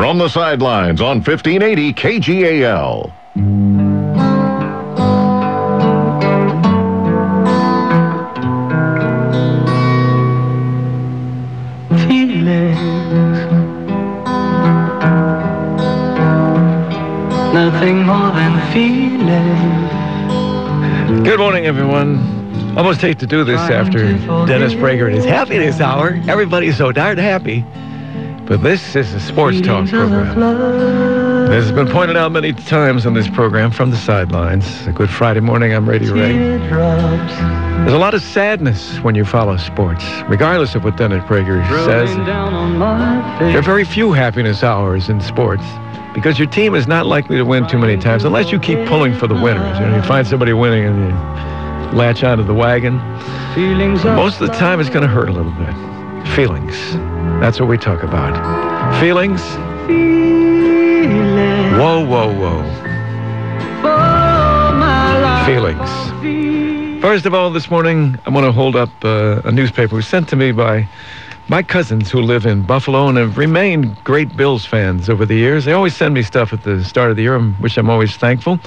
From the sidelines on 1580 KGAL. Nothing more than feeling. Good morning, everyone. Almost hate to do this after Dennis Prager and his happiness hour. Everybody's so darn happy. But this is a sports talk program. This has been pointed out many times on this program from the sidelines. A good Friday morning, I'm Radio Ray. There's a lot of sadness when you follow sports, regardless of what Dennis Prager says. There are very few happiness hours in sports because your team is not likely to win too many times unless you keep pulling for the winners. You find somebody winning and you latch onto the wagon. Most of the time, it's going to hurt a little bit. Feelings. That's what we talk about. Feelings. Whoa, whoa, whoa. Feelings. First of all, this morning, I want to hold up a newspaper sent to me by my cousins who live in Buffalo and have remained great Bills fans over the years. They always send me stuff at the start of the year, which I'm always thankful.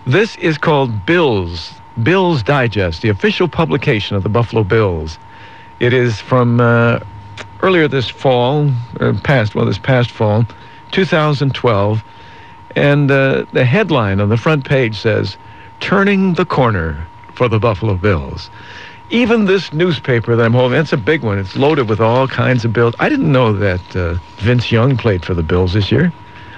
This is called Bills Digest, the official publication of the Buffalo Bills. It is from earlier this fall, this past fall, 2012. And the headline on the front page says, "Turning the Corner for the Buffalo Bills." Even this newspaper that I'm holding, it's a big one. It's loaded with all kinds of Bills. I didn't know that Vince Young played for the Bills this year.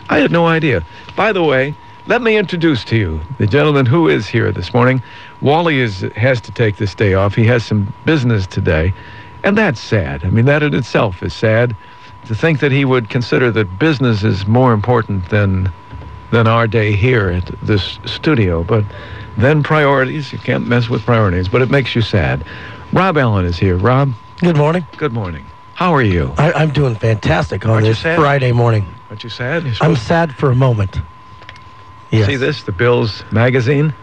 I had no idea. By the way, let me introduce to you the gentleman who is here this morning. Wally has to take this day off. He has some business today, and that's sad. I mean, that in itself is sad, to think that he would consider that business is more important than our day here at this studio. But then priorities, you can't mess with priorities, but it makes you sad. Rob Allen is here. Rob? Good morning. Good morning. How are you? I'm doing fantastic on this Friday morning. Aren't you sad? I'm sad for a moment. Yes. See this, the Bills magazine?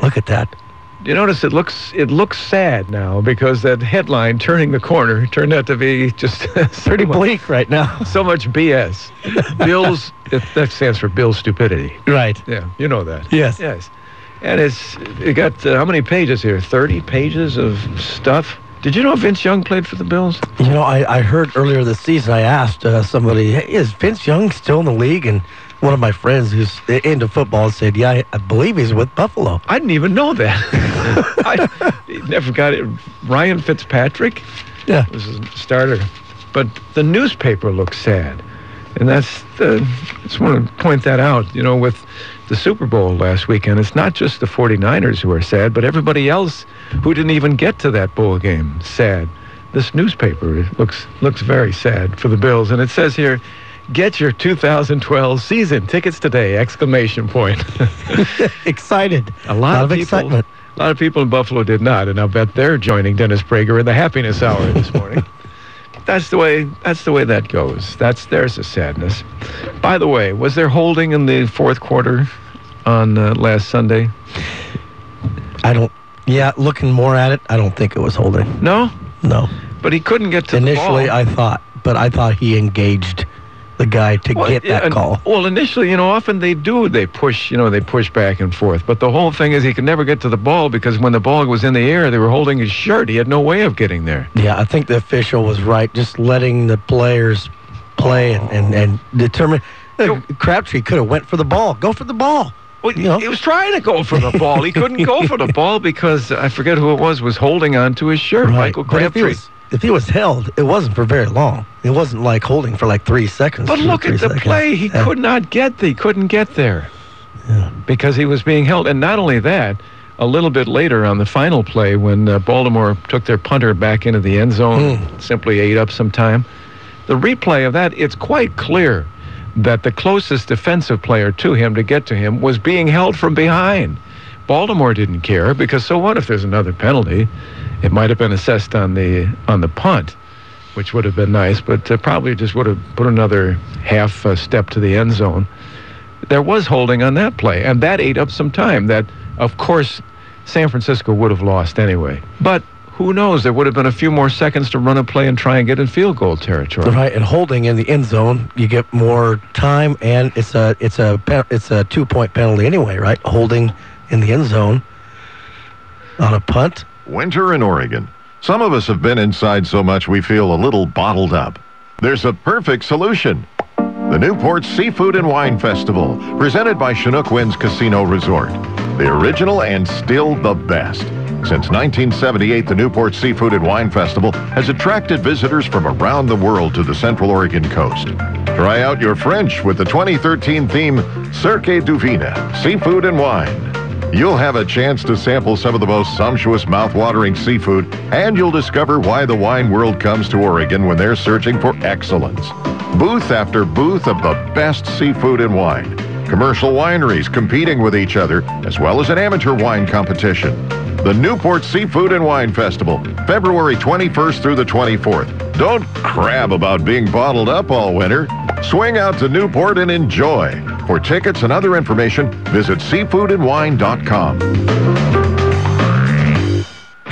Look at that. You notice it looks sad now because that headline, "Turning the Corner," turned out to be just pretty bleak right now. So much BS. Bills, that stands for Bill Stupidity. Right. Yeah, you know that. Yes. Yes. And it got, how many pages here? 30 pages of stuff. Did you know Vince Young played for the Bills? You know, I heard earlier this season, I asked somebody, "Hey, is Vince Young still in the league?" And one of my friends who's into football said, "Yeah, I believe he's with Buffalo." I didn't even know that. I never got it. Ryan Fitzpatrick? Yeah. Was a starter. But the newspaper looks sad. And I just want to point that out, with the Super Bowl last weekend. It's not just the 49ers who are sad, but everybody else who didn't even get to that bowl game, sad. This newspaper looks very sad for the Bills. And it says here, "Get your 2012 season tickets today!" ! Excited. A lot of excitement. A lot of people in Buffalo did not, and I'll bet they're joining Dennis Prager in the happiness hour this morning. That's the way that goes. There's a sadness. By the way, was there holding in the fourth quarter on last Sunday? Looking more at it, I don't think it was holding. No? No. But he couldn't get to the ball. Initially, I thought he engaged the guy to get that call. Well, initially, often they do. They push, they push back and forth. But the whole thing is he could never get to the ball because when the ball was in the air, they were holding his shirt. He had no way of getting there. Yeah, I think the official was right, just letting the players play and determine. Crabtree could have went for the ball. Go for the ball. Well, he was trying to go for the ball. He couldn't go for the ball because I forget who it was holding on to his shirt. Right. Michael Crabtree. If he was held, it wasn't for very long. It wasn't like holding for like 3 seconds. But look at the play. He couldn't get there because he was being held. And not only that, a little bit later on the final play when Baltimore took their punter back into the end zone, simply ate up some time. The replay of that, it's quite clear that the closest defensive player to him to get to him was being held from behind. Baltimore didn't care because so what if there's another penalty? It might have been assessed on the punt, which would have been nice, but probably just would have put another half step to the end zone. There was holding on that play, and that ate up some time that, of course, San Francisco would have lost anyway. But who knows? There would have been a few more seconds to run a play and try and get in field goal territory. Right, and holding in the end zone, you get more time, and it's a 2-point penalty anyway, right? Holding in the end zone on a punt. Winter in Oregon. Some of us have been inside so much we feel a little bottled up. There's a perfect solution. The Newport Seafood and Wine Festival, presented by Chinook Winds Casino Resort. The original and still the best. Since 1978, the Newport Seafood and Wine Festival has attracted visitors from around the world to the Central Oregon coast. Try out your French with the 2013 theme, Cirque du Vin, Seafood and Wine. You'll have a chance to sample some of the most sumptuous, mouth-watering seafood, and you'll discover why the wine world comes to Oregon when they're searching for excellence. Booth after booth of the best seafood and wine. Commercial wineries competing with each other, as well as an amateur wine competition. The Newport Seafood and Wine Festival, February 21st through the 24th. Don't crab about being bottled up all winter. Swing out to Newport and enjoy. For tickets and other information, visit seafoodandwine.com.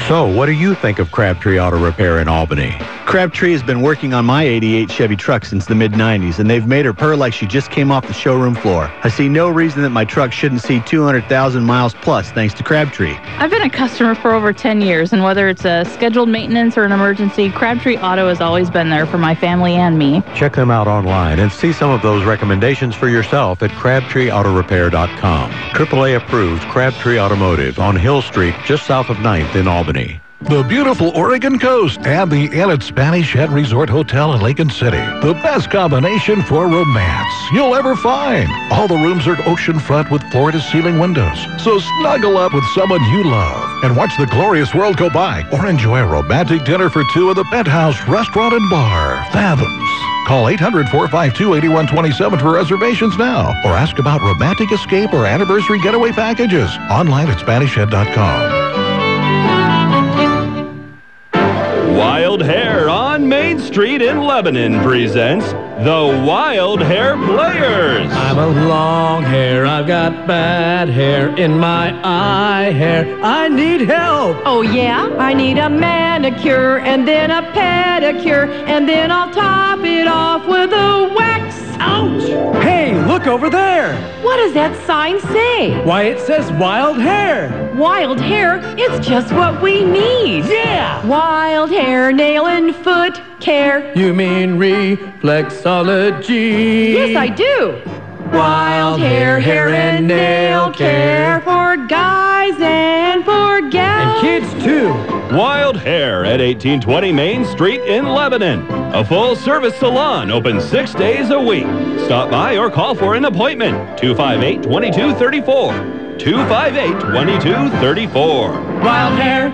So, what do you think of Crabtree Auto Repair in Albany? Crabtree has been working on my 88 Chevy truck since the mid-90s, and they've made her purr like she just came off the showroom floor. I see no reason that my truck shouldn't see 200,000 miles plus thanks to Crabtree. I've been a customer for over 10 years, and whether it's a scheduled maintenance or an emergency, Crabtree Auto has always been there for my family and me. Check them out online and see some of those recommendations for yourself at CrabtreeAutorepair.com. AAA approved Crabtree Automotive on Hill Street, just south of 9th in Albany. The beautiful Oregon coast and the Inn at Spanish Head Resort Hotel in Lincoln City. The best combination for romance you'll ever find. All the rooms are oceanfront with floor-to-ceiling windows. So snuggle up with someone you love and watch the glorious world go by, or enjoy a romantic dinner for two at the Penthouse Restaurant and Bar, Fathoms. Call 800-452-8127 for reservations now, or ask about romantic escape or anniversary getaway packages online at SpanishHead.com. Wild Hair on Main Street in Lebanon presents the Wild Hair Players. I'm a long hair, I've got bad hair in my eye hair. I need help. Oh yeah? I need a manicure and then a pedicure, and then I'll top it off with a wax. Ouch! Hey, look over there. What does that sign say? Why, it says wild hair. Wild hair? It's just what we need. Yeah! Wild hair, nail and foot care. You mean reflexology? Yes, I do. Wild hair, hair and nail care for guys and for gals. And kids, too. Wild Hair at 1820 Main Street in Lebanon. A full-service salon open 6 days a week. Stop by or call for an appointment. 258-2234. 258-2234. Wild hair.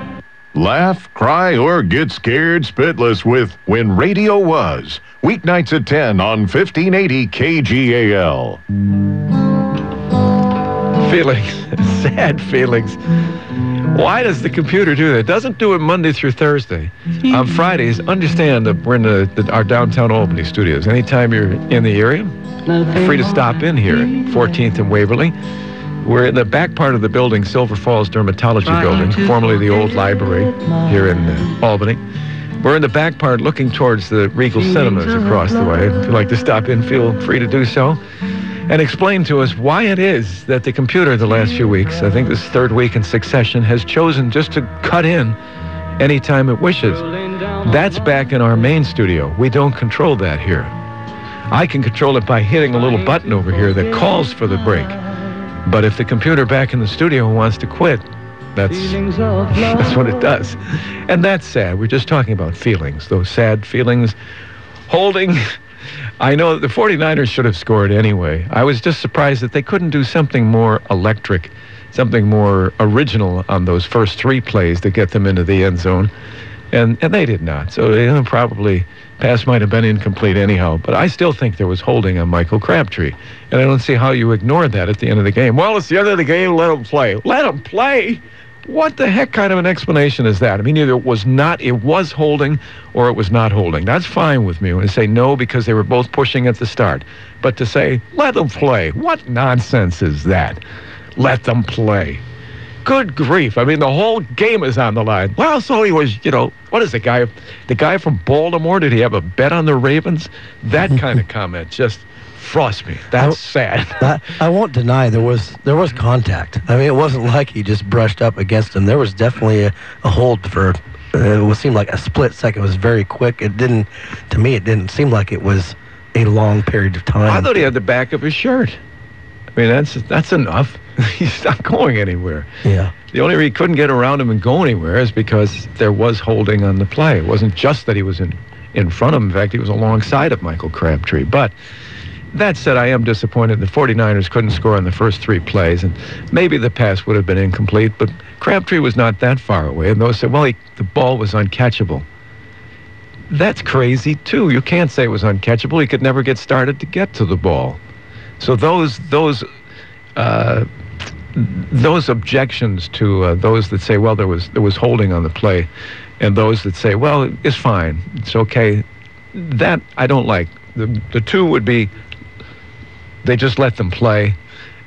Laugh, cry, or get scared spitless with When Radio Was. Weeknights at 10 on 1580 KGAL. Feelings, sad feelings. Why does the computer do that? It doesn't do it Monday through Thursday. On Fridays, understand that we're in our downtown Albany studios. Anytime you're in the area, free to stop in here at 14th and Waverly. We're in the back part of the building, Silver Falls Dermatology Building, formerly the old library here in Albany. We're in the back part looking towards the Regal Cinemas across the way. If you'd like to stop in, feel free to do so. And explain to us why it is that the computer the last few weeks, I think this third week in succession, has chosen just to cut in anytime it wishes. That's back in our main studio. We don't control that here. I can control it by hitting a little button over here that calls for the break. But if the computer back in the studio wants to quit, that's what it does. And that's sad. We're just talking about feelings, those sad feelings. Holding. I know the 49ers should have scored anyway. I was just surprised that they couldn't do something more electric, something more original on those first three plays to get them into the end zone. And they did not. So probably pass might have been incomplete anyhow. But I still think there was holding on Michael Crabtree. And I don't see how you ignored that at the end of the game. Well, it's the end of the game. Let him play. Let him play? What the heck kind of an explanation is that? I mean, either it was holding or it was not holding. That's fine with me when I say no because they were both pushing at the start. But to say, let them play, what nonsense is that? Let them play. Good grief. I mean, the whole game is on the line. Well, so he was, what is the guy from Baltimore? Did he have a bet on the Ravens? That kind of comment just frosts me. That's sad. I won't deny there was contact. I mean, it wasn't like he just brushed up against him. There was definitely a hold for, it seemed like a split second. It was very quick. To me, it didn't seem like it was a long period of time. I thought he had the back of his shirt. I mean, that's enough. He's not going anywhere. Yeah. The only reason he couldn't get around him and go anywhere is because there was holding on the play. It wasn't just that he was in front of him. In fact, he was alongside of Michael Crabtree. But that said, I am disappointed the 49ers couldn't score on the first 3 plays, and maybe the pass would have been incomplete, but Crabtree was not that far away, and those said, well, the ball was uncatchable. That's crazy, too. You can't say it was uncatchable. He could never get started to get to the ball. So those objections to those that say, well, there was holding on the play, and those that say, well, it's fine, it's okay, that I don't like. The two would be they just let them play,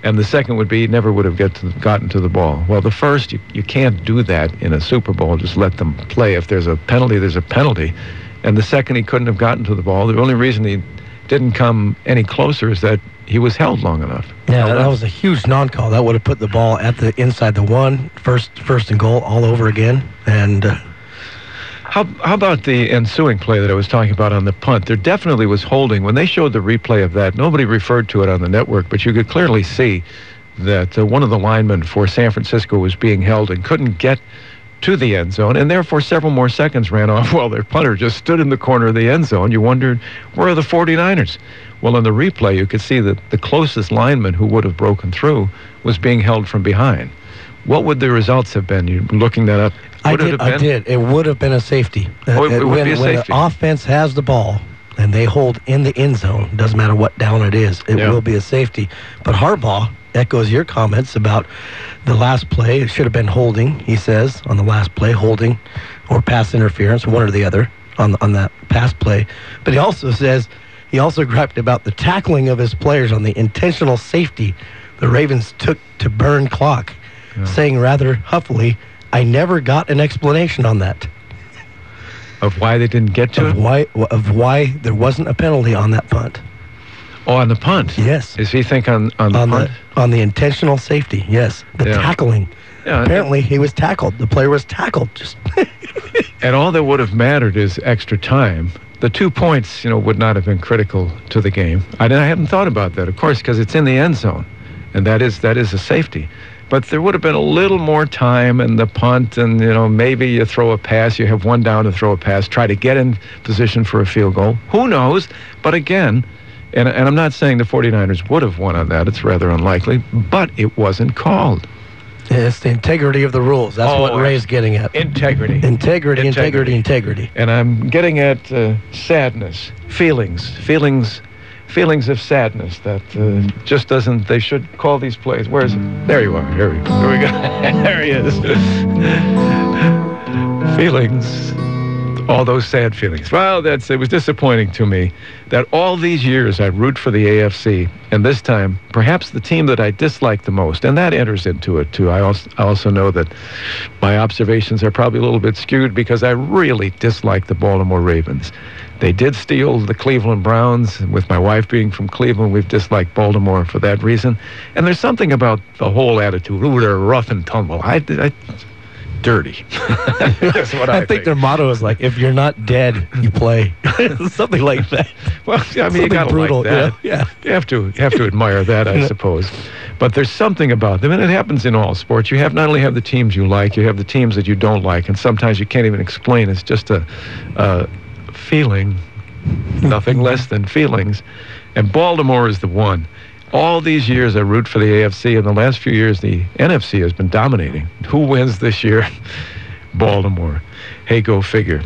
and the second would be never would have gotten to the ball. Well, the first, you can't do that in a Super Bowl, just let them play. If there's a penalty, there's a penalty. And the second, he couldn't have gotten to the ball. The only reason he didn't come any closer is that he was held long enough. Yeah, that was a huge non-call. That would have put the ball at the inside the 1, first and goal all over again. And how about the ensuing play that I was talking about on the punt? There definitely was holding. When they showed the replay of that, nobody referred to it on the network, but you could clearly see that one of the linemen for San Francisco was being held and couldn't get to the end zone, and therefore several more seconds ran off while their punter just stood in the corner of the end zone. You wondered, where are the 49ers? Well, in the replay, you could see that the closest lineman who would have broken through was being held from behind. What would the results have been? You're looking that up. I did. It would have been a safety. It would be a safety. When the offense has the ball and they hold in the end zone, doesn't matter what down it is, it will be a safety. But Harbaugh echoes your comments about the last play. It should have been holding, he says, on the last play, holding or pass interference, one or the other on that pass play. But he also says, he also griped about the tackling of his players on the intentional safety the Ravens took to burn clock, saying rather huffily, I never got an explanation on that. Of why they didn't get to it? Of why there wasn't a penalty on that punt. Oh, on the punt? Yes. Is he think on the punt? On the intentional safety, yes. The tackling. Yeah, apparently, he was tackled. The player was tackled. And all that would have mattered is extra time. The 2 points, would not have been critical to the game. I hadn't thought about that, of course, because it's in the end zone, and that is a safety. But there would have been a little more time in the punt, and maybe you throw a pass, you have one down to throw a pass, try to get in position for a field goal. Who knows? But again, and I'm not saying the 49ers would have won on that. It's rather unlikely, but it wasn't called. It's the integrity of the rules. That's what Ray's getting at. Integrity. Integrity. And I'm getting at sadness, feelings of sadness that just doesn't. They should call these plays. Where is it? There you are. Here we go. There he is. Feelings. All those sad feelings. Well, it was disappointing to me that all these years I root for the AFC, and this time, perhaps the team that I dislike the most, and that enters into it too. I also know that my observations are probably a little bit skewed because I really dislike the Baltimore Ravens. They did steal the Cleveland Browns. With my wife being from Cleveland, we've disliked Baltimore for that reason. And there's something about the whole attitude. Ooh, they're rough and tumble. Dirty. That's what I think their motto is like, if you're not dead, you play. Something like that. Well, I mean, you gotta like that. Yeah. You have to admire that, I suppose. But there's something about them, and it happens in all sports. You not only have the teams you like, you have the teams that you don't like, and sometimes you can't even explain. It's just a feeling, nothing less than feelings. And Baltimore is the one. All these years I root for the AFC. In the last few years, the NFC has been dominating. Who wins this year? Baltimore. Hey, go figure.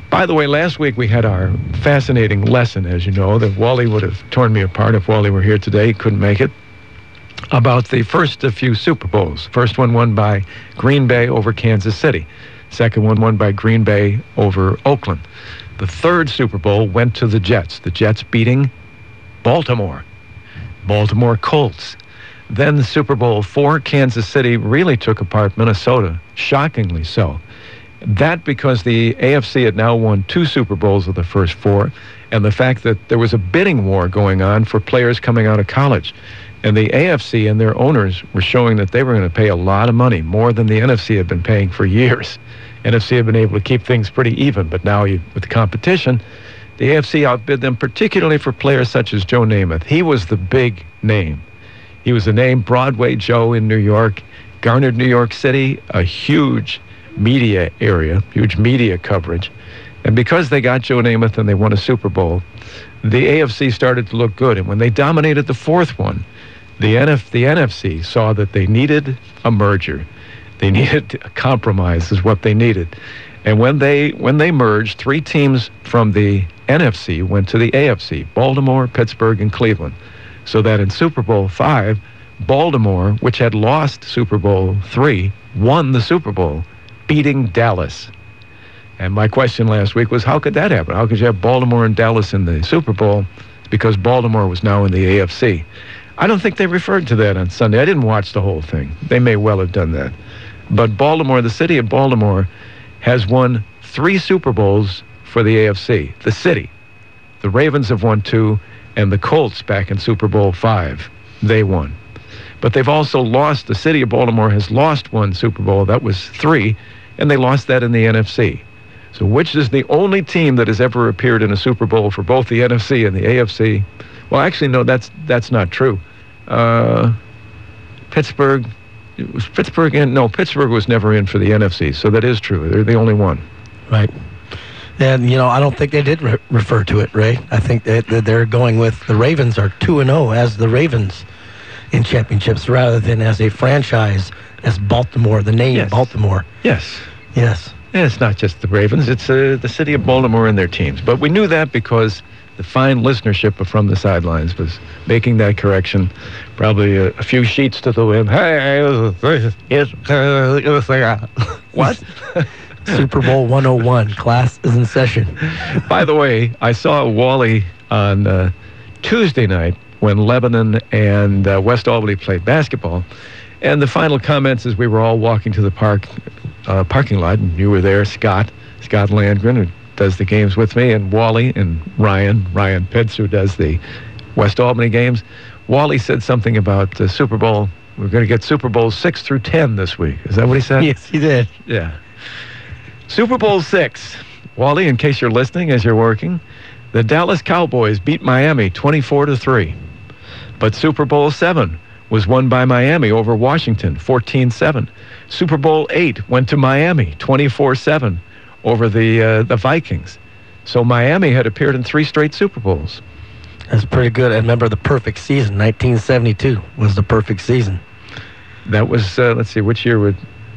By the way, last week we had our fascinating lesson, as you know, that Wally would have torn me apart if Wally were here today. He couldn't make it. About the first few Super Bowls. First one won by Green Bay over Kansas City. Second one won by Green Bay over Oakland. The third Super Bowl went to the Jets. The Jets beating Baltimore. Baltimore Colts. Then the Super Bowl IV, Kansas City really took apart Minnesota, shockingly so. That because the AFC had now won 2 Super Bowls of the first 4, and the fact that there was a bidding war going on for players coming out of college. And the AFC and their owners were showing that they were going to pay a lot of money, more than the NFC had been paying for years. NFC had been able to keep things pretty even, but now with the competition, the AFC outbid them, particularly for players such as Joe Namath. He was the big name. He was the name Broadway Joe in New York, garnered New York City a huge media area, huge media coverage. And because they got Joe Namath and they won a Super Bowl, the AFC started to look good. And when they dominated the 4th one, the NFC saw that they needed a merger. They needed a compromise is what they needed. And when they merged, 3 teams from the NFC went to the AFC, Baltimore, Pittsburgh, and Cleveland. So that in Super Bowl V, Baltimore, which had lost Super Bowl III, won the Super Bowl, beating Dallas. And my question last week was, how could that happen? How could you have Baltimore and Dallas in the Super Bowl? Because Baltimore was now in the AFC. I don't think they referred to that on Sunday. I didn't watch the whole thing. They may well have done that. But Baltimore, the city of Baltimore, has won 3 Super Bowls for the AFC. The city. The Ravens have won 2, and the Colts back in Super Bowl V, they won. But they've also lost, the city of Baltimore has lost 1 Super Bowl. That was 3, and they lost that in the NFC. So which is the only team that has ever appeared in a Super Bowl for both the NFC and the AFC? Well, actually, no, that's not true. Pittsburgh was never in for the NFC, so that is true. They're the only one. Right. And, I don't think they did refer to it, Ray. I think that they're going with the Ravens are 2-0 as the Ravens in championships rather than as a franchise as Baltimore, the name Baltimore. Yes. Yes. And it's not just the Ravens. It's the city of Baltimore and their teams. But we knew that because the fine listenership from the sidelines was making that correction. Probably a few sheets to the wind. Hey, what? Super Bowl 101, class is in session. By the way, I saw Wally on Tuesday night when Lebanon and West Albany played basketball. And the final comments as we were all walking to the parking lot, and you were there, Scott Landgren, who does the games with me, and Wally and Ryan Pitts, who does the West Albany games. Wally said something about the Super Bowl. We're going to get Super Bowls 6 through 10 this week. Is that what he said? Yes, he did. Yeah. Super Bowl 6. Wally, in case you're listening as you're working, the Dallas Cowboys beat Miami 24-3. But Super Bowl 7 was won by Miami over Washington 14-7. Super Bowl 8 went to Miami 24-7 over the Vikings. So Miami had appeared in 3 straight Super Bowls. That's pretty good. I remember the perfect season. 1972 was the perfect season. That was, let's see, which year would...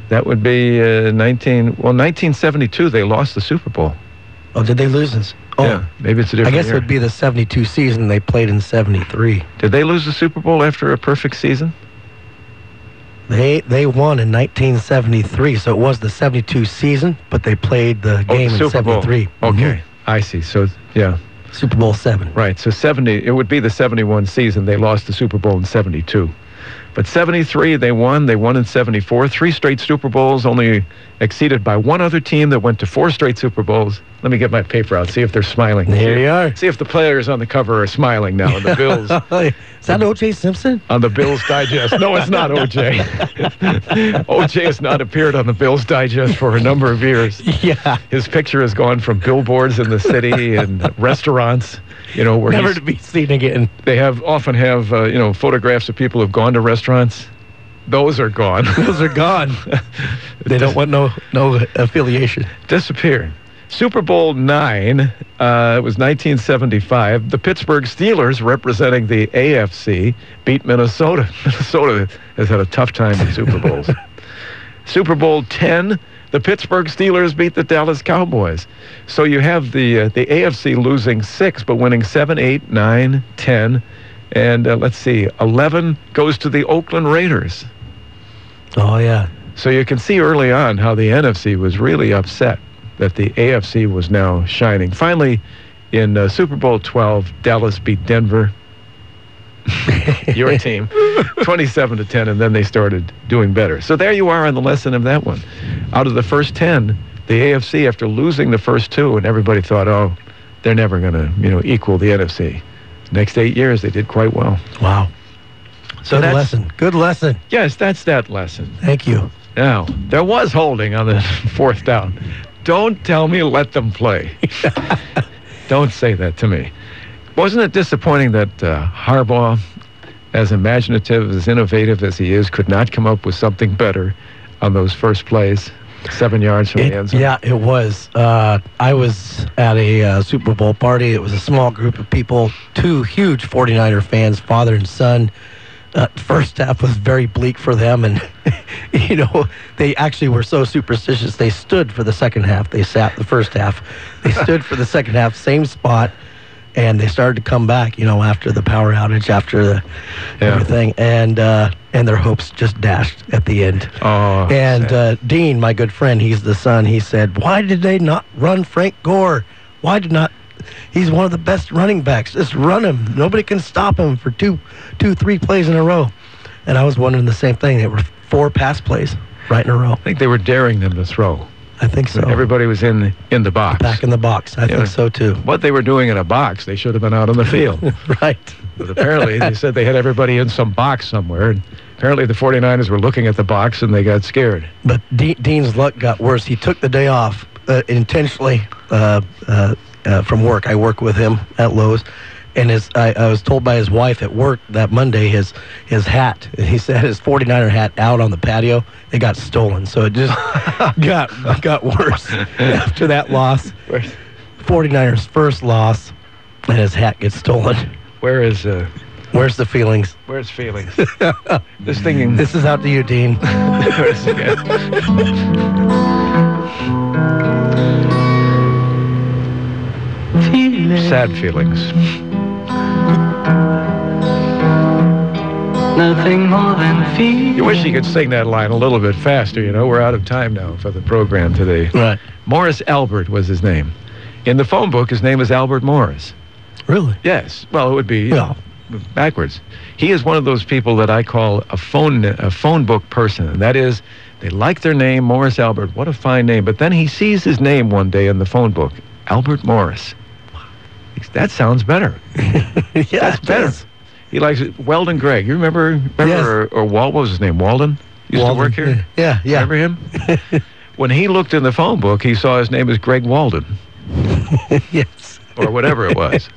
That would be 1972, they lost the Super Bowl. Oh, did they lose this? Oh, yeah, maybe it's a different I guess year. it would be the 72 season. They played in 73. Did they lose the Super Bowl after a perfect season? They won in 1973, so it was the 72 season, but they played the game in 73. Okay, I see. So, yeah. Super Bowl 7. Right, so 70, it would be the 71 season. They lost the Super Bowl in 72. But 73, they won. They won in 74. 3 straight Super Bowls, only exceeded by one other team that went to 4 straight Super Bowls. Let me get my paper out, see if they're smiling. There you are. See if the players on the cover are smiling now. And the Bills. Is that O.J. Simpson? On the Bills Digest. No, it's not O.J. O.J. has not appeared on the Bills Digest for a number of years. Yeah. His picture has gone from billboards in the city and restaurants. Where never to be seen again. They often have photographs of people who've gone to restaurants. Those are gone. Those are gone. They don't want no affiliation. Disappeared. Super Bowl 9, it was 1975. The Pittsburgh Steelers, representing the AFC, beat Minnesota. Minnesota has had a tough time in Super Bowls. Super Bowl 10, the Pittsburgh Steelers beat the Dallas Cowboys. So you have the AFC losing 6, but winning 7, 8, 9, 10, and let's see, 11 goes to the Oakland Raiders. Oh, yeah. So you can see early on how the NFC was really upset that the AFC was now shining. Finally, in Super Bowl 12, Dallas beat Denver. your team, 27-10, and then they started doing better. So there you are on the lesson of that one. Out of the first 10, the AFC, after losing the first 2, and everybody thought, oh, they're never going to, equal the NFC. Next 8 years, they did quite well. Wow. So good lesson. Good lesson. Yes, that's that lesson. Thank you. Now, there was holding on the 4th down. Don't tell me let them play. Don't say that to me. Wasn't it disappointing that Harbaugh, as imaginative, as innovative as he is, could not come up with something better on those first plays, 7 yards from the end zone? Yeah, it was. I was at a Super Bowl party. It was a small group of people, 2 huge 49er fans, father and son. First half was very bleak for them, and they actually were so superstitious they stood for the second half. They sat the first half. They stood for the second half, same spot, and they started to come back, after the power outage, after everything, and their hopes just dashed at the end. Oh, and Dean, my good friend, he's the son, he said, why did they not run Frank Gore? Why did not? He's one of the best running backs. Just run him. Nobody can stop him for 3 plays in a row. And I was wondering the same thing. There were 4 pass plays right in a row. I think they were daring them to throw. I think so. Everybody was in the box. Back in the box. I think so, too. What they were doing in a box, they should have been out on the field. Right. But apparently, they said they had everybody in some box somewhere. And apparently, the 49ers were looking at the box, and they got scared. But Dean's luck got worse. He took the day off intentionally from work. I work with him at Lowe's. And I was told by his wife at work that Monday his hat, he said his 49er hat out on the patio, it got stolen. So it just got worse after that loss. 49ers' first loss, and his hat gets stolen. Where's the feelings? Where's feelings? This is out to you, Dean. Sad feelings. Nothing more than feelings. You wish you could sing that line a little bit faster, We're out of time now for the program today. Right. Morris Albert was his name. In the phone book, his name is Albert Morris. Really? Yes. Well, it would be backwards. He is one of those people that I call a phone book person, and that is, they like their name, Morris Albert. What a fine name. But then he sees his name one day in the phone book, Albert Morris. That sounds better. Yeah, that's better. He likes it. Weldon Gregg. You remember yes. or Walt, what was his name? Walden? Used to work here? Yeah. Remember him? When he looked in the phone book, he saw his name was Greg Walden. Yes. Or whatever it was.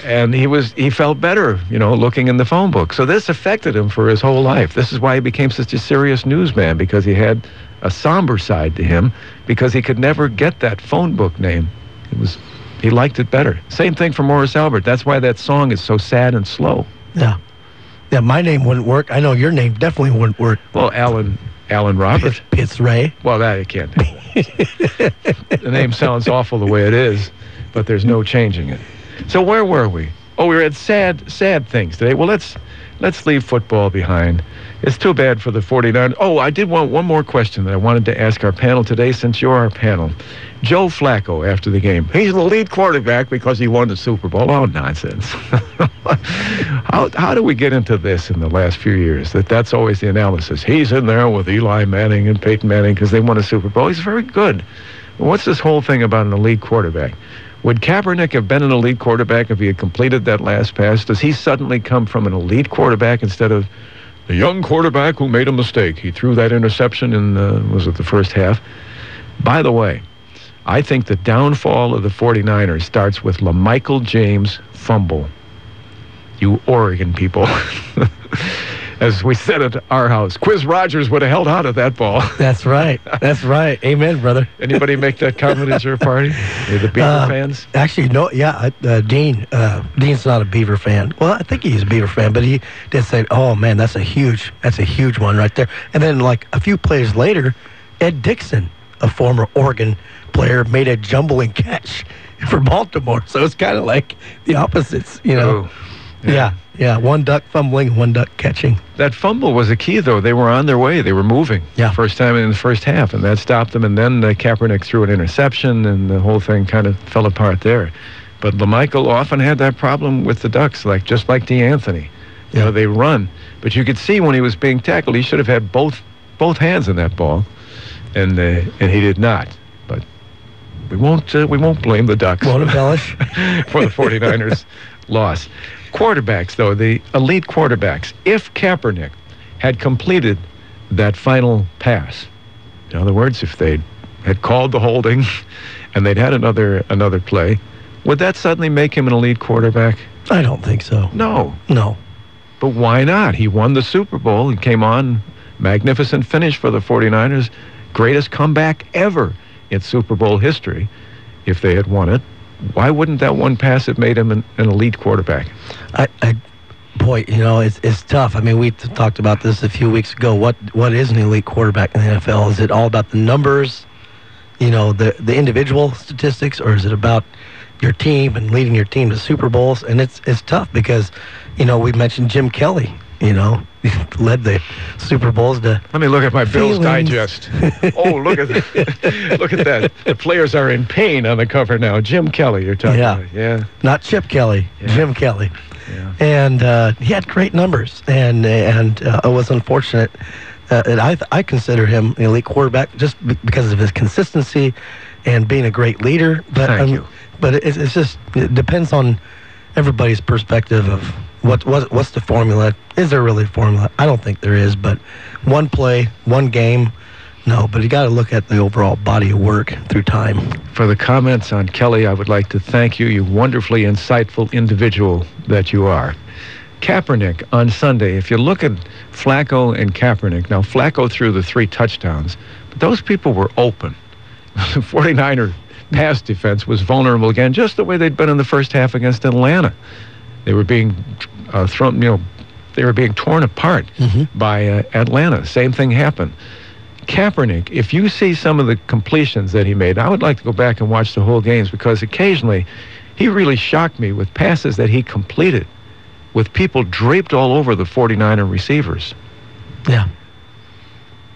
And he felt better, looking in the phone book. So this affected him for his whole life. This is why he became such a serious newsman, because he had a somber side to him, because he could never get that phone book name. He liked it better. Same thing for Morris Albert. That's why that song is so sad and slow. Yeah. Yeah, my name wouldn't work. I know your name definitely wouldn't work. Well, Alan Robert. Pitts Ray. Well, that it can't be. The name sounds awful the way it is, but there's no changing it. So where were we? Oh, we were at sad things today. Well, let's leave football behind. It's too bad for the 49ers. Oh, I did want one more question that I wanted to ask our panel today, since you're our panel. Joe Flacco, after the game, he's the lead quarterback because he won the Super Bowl. Oh, nonsense. How do we get into this in the last few years? That's always the analysis. He's in there with Eli Manning and Peyton Manning because they won a Super Bowl. He's very good. Well, what's this whole thing about an elite quarterback? Would Kaepernick have been an elite quarterback if he had completed that last pass? Does he suddenly come from an elite quarterback instead of the young quarterback who made a mistake? He threw that interception in, was it the first half? By the way, I think the downfall of the 49ers starts with LaMichael James' fumble. You Oregon people. As we said at our house, Quiz Rogers would have held out of that ball. That's right. That's right. Amen, brother. Anybody make that comment at your party? The Beaver fans? Actually, no. Yeah, Dean's not a Beaver fan. Well, I think he's a Beaver fan, but he did say, "Oh man, that's a huge one right there." And then, like a few plays later, Ed Dixon, a former Oregon player, made a jumbling catch for Baltimore. So it's kind of like the opposites, Oh, yeah. One duck fumbling, one duck catching. That fumble was a key, though. They were on their way. They were moving. Yeah. First time in the first half, and that stopped them. And then Kaepernick threw an interception, and the whole thing kind of fell apart there. But LaMichael often had that problem with the Ducks, just like DeAnthony. You know, they run. But you could see when he was being tackled, he should have had both hands in that ball, and he did not. But we won't blame the Ducks. Won't embellish for the 49ers loss. Quarterbacks, though, the elite quarterbacks, if Kaepernick had completed that final pass, in other words, if they had called the holding and they'd had another play, would that suddenly make him an elite quarterback? I don't think so. No. But why not? He won the Super Bowl. He came on, magnificent finish for the 49ers, greatest comeback ever in Super Bowl history. If they had won it, why wouldn't that one pass have made him an elite quarterback? Boy, you know, it's tough. I mean, we talked about this a few weeks ago. What is an elite quarterback in the NFL? Is it all about the numbers, you know, the individual statistics, or is it about your team and leading your team to Super Bowls? And it's tough because, you know, we mentioned Jim Kelly. You know, led the Super Bowls to. Let me look at my Bills Digest. Oh, look at that! Look at that! The players are in pain on the cover now. Jim Kelly, you're talking about. Yeah. Not Chip Kelly. Yeah. Jim Kelly. Yeah. And he had great numbers, and it was unfortunate. And I consider him an elite quarterback just because of his consistency and being a great leader. But Thank you. But it depends on everybody's perspective of what's the formula. Is there really a formula? I don't think there is. But one play, one game, no. But you got to look at the overall body of work through time. For the comments on Kelly, I would like to thank you. You wonderfully insightful individual that you are. Kaepernick on Sunday. If you look at Flacco and Kaepernick, now Flacco threw the 3 touchdowns, but those people were open. The 49er pass defense was vulnerable again, just the way they'd been in the first half against Atlanta. They were being thrown, you know, they were being torn apart by Atlanta. Same thing happened. Kaepernick, if you see some of the completions that he made, I would like to go back and watch the whole games, because occasionally he really shocked me with passes that he completed with people draped all over the 49er receivers. Yeah.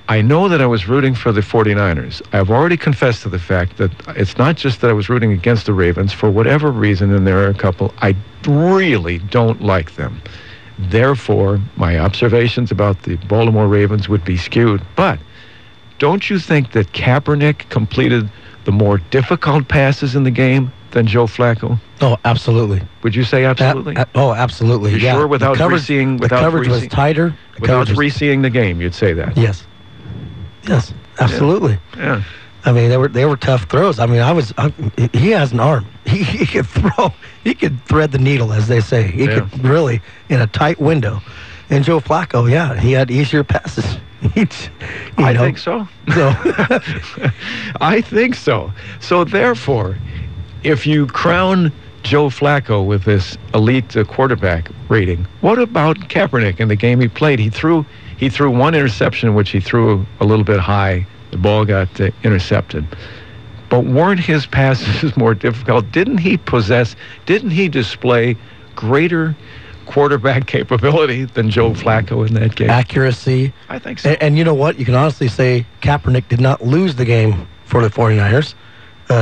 I know that I was rooting for the 49ers. I've already confessed to the fact that it's not just that I was rooting against the Ravens. For whatever reason, and there are a couple, I really don't like them. Therefore, my observations about the Baltimore Ravens would be skewed. But don't you think that Kaepernick completed the more difficult passes in the game than Joe Flacco? Oh, absolutely. Would you say absolutely? Absolutely. You sure? Without re-seeing, the coverage was tighter. Without re-seeing the game, you'd say that? Yes. Yes, absolutely. Yeah. I mean, they were tough throws. I mean, he has an arm. He could throw. He could thread the needle, as they say. He could really, in a tight window. And Joe Flacco, yeah, he had easier passes. I think so. I think so. So therefore, if you crown Joe Flacco with this elite quarterback rating, what about Kaepernick in the game he played? He threw one interception, which he threw a little bit high. The ball got intercepted. But weren't his passes more difficult? Didn't he display greater quarterback capability than Joe Flacco in that game? Accuracy. I think so. And you know what? You can honestly say Kaepernick did not lose the game for the 49ers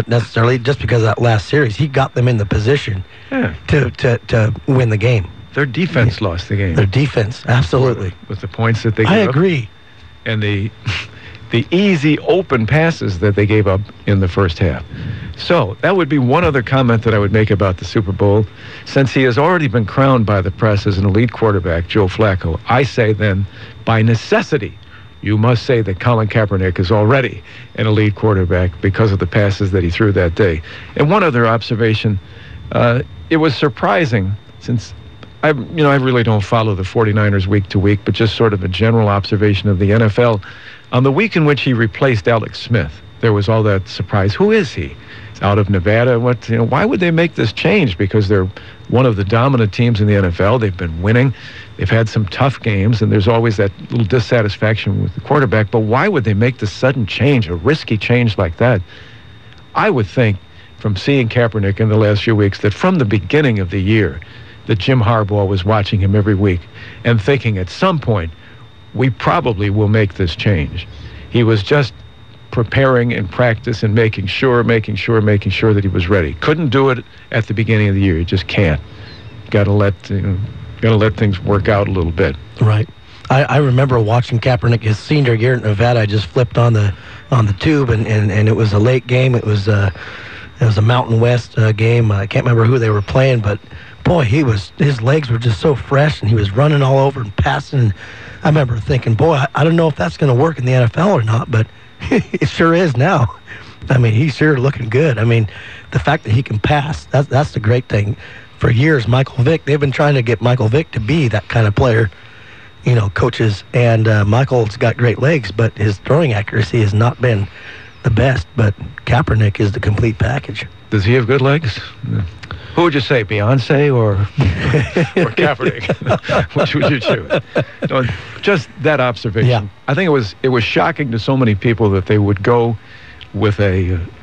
necessarily just because of that last series. He got them in the position to win the game. Their defense lost the game. Their defense, absolutely. With the points that they gave I agree. Up. And the easy open passes that they gave up in the first half. So that would be one other comment that I would make about the Super Bowl. Since he has already been crowned by the press as an elite quarterback, Joe Flacco, I say then, by necessity, you must say that Colin Kaepernick is already an elite quarterback because of the passes that he threw that day. And one other observation, it was surprising, since I really don't follow the 49ers week to week, but just sort of a general observation of the NFL. On the week in which he replaced Alex Smith, there was all that surprise. Who is he? He's out of Nevada. Why would they make this change? Because they're one of the dominant teams in the NFL. They've been winning. They've had some tough games, and there's always that little dissatisfaction with the quarterback. But why would they make this sudden change, a risky change like that? I would think, from seeing Kaepernick in the last few weeks, that from the beginning of the year, that Jim Harbaugh was watching him every week and thinking at some point, we probably will make this change. He was just preparing in practice and making sure that he was ready. Couldn't do it at the beginning of the year. You just can't. Got to let got to let things work out a little bit. Right. I remember watching Kaepernick his senior year at Nevada. I just flipped on the tube, and it was a late game. It was a Mountain West game. I can't remember who they were playing, but boy, his legs were just so fresh, and he was running all over and passing. And I remember thinking, boy, I don't know if that's going to work in the NFL or not, but it sure is now. I mean, he's sure looking good. I mean, the fact that he can pass, that's the great thing. For years, Michael Vick, they've been trying to get Michael Vick to be that kind of player, coaches. And Michael's got great legs, but his throwing accuracy has not been the best. But Kaepernick is the complete package. Does he have good legs? Who would you say, Beyonce or Kaepernick? Which would you choose? No, just that observation. Yeah. I think it was shocking to so many people that they would go with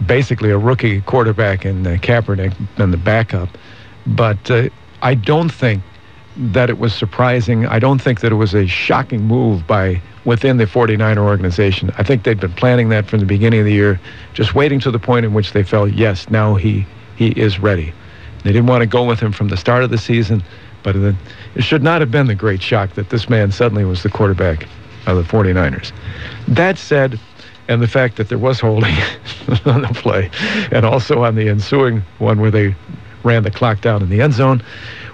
basically a rookie quarterback in Kaepernick and the backup. But I don't think that it was surprising. I don't think that it was a shocking move within the 49er organization. I think they'd been planning that from the beginning of the year, just waiting to the point in which they felt, yes, now he is ready. They didn't want to go with him from the start of the season, but it should not have been the great shock that this man suddenly was the quarterback of the 49ers. That said, and the fact that there was holding on the play, and also on the ensuing one where they ran the clock down in the end zone,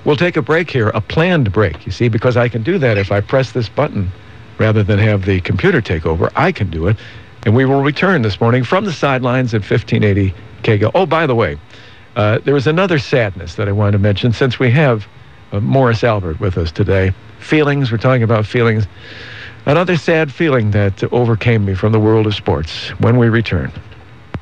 we'll take a break here, a planned break, you see, because I can do that if I press this button rather than have the computer take over. I can do it, and we will return this morning from the sidelines at 1580 KGAL. Oh, by the way, there was another sadness that I wanted to mention since we have Morris Albert with us today. Feelings, we're talking about feelings. Another sad feeling that overcame me from the world of sports when we return.